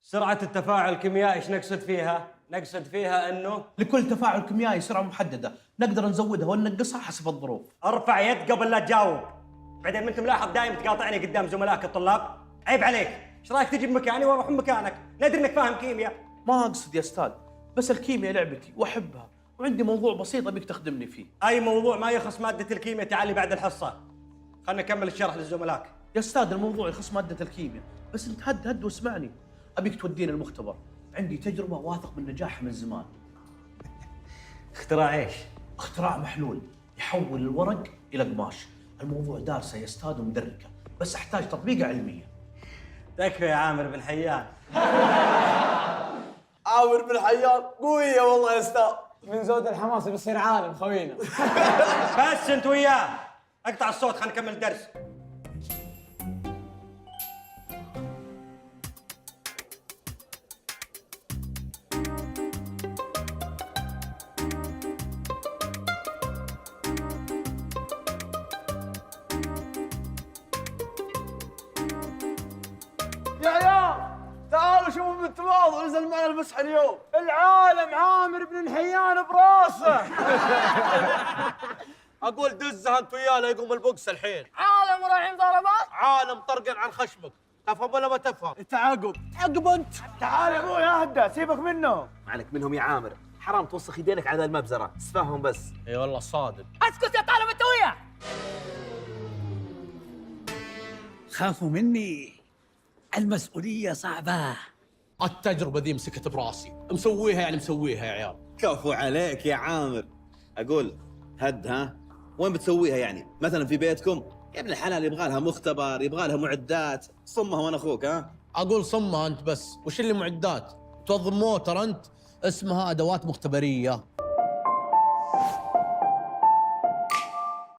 سرعة التفاعل الكيميائي ايش نقصد فيها؟ نقصد فيها انه لكل تفاعل كيميائي سرعة محددة، نقدر نزودها وننقصها حسب الظروف. ارفع يد قبل لا تجاوب. بعدين ما انت ملاحظ دائما تقاطعني قدام زملائك الطلاب؟ عيب عليك، ايش رايك تجي بمكاني واروح بمكانك؟ ندري انك فاهم كيمياء. ما أقصد يا أستاذ، بس الكيمياء لعبتي وأحبها، وعندي موضوع بسيط أبيك تخدمني فيه. اي موضوع ما يخص مادة الكيمياء تعال لي بعد الحصة. خلنا نكمل الشرح للزملاء. يا أستاذ الموضوع يخص مادة الكيمياء، بس أنت هد واسمعني. أبيك توديني المختبر، عندي تجربة واثق من نجاحها من زمان. اختراع ايش؟ اختراع محلول يحول الورق إلى قماش. الموضوع دارسه يا أستاذ ومدركه، بس أحتاج تطبيقة علمية. تكفى يا عامر بن حيان. عامر بن حيان قوية والله يا استاذ. من زود الحماس بيصير عالم خوينا. بس انت وياه اقطع الصوت خلينا نكمل الدرس. يا عيال تعالوا شوفوا من التواضع نزل معنا المسح اليوم. العالم عامر بن الحيان براسه. اقول دزها انت وياه لا يقوم البوكس الحين. عالم رايحين ضربات. عالم طرقن عن خشمك، تفهم ولا ما تفهم؟ انت عقب انت. تعال يا ابوي اهدى سيبك منه. ما عليك منهم يا عامر، حرام توسخ يدينك على المبزره، اسفههم بس. اي والله صادق. اسكت يا طالب انت وياه. خافوا مني، المسؤولية صعبة. التجربه ذي مسكت براسي، مسويها يعني مسويها يا عيال. كفو عليك يا عامر. اقول هد ها، وين بتسويها يعني؟ مثلا في بيتكم؟ يا ابن الحلال يبغى لها مختبر، يبغى لها معدات، صمها وانا اخوك ها. اقول صمها انت بس، وش اللي معدات؟ توظف موتر انت، اسمها ادوات مختبريه.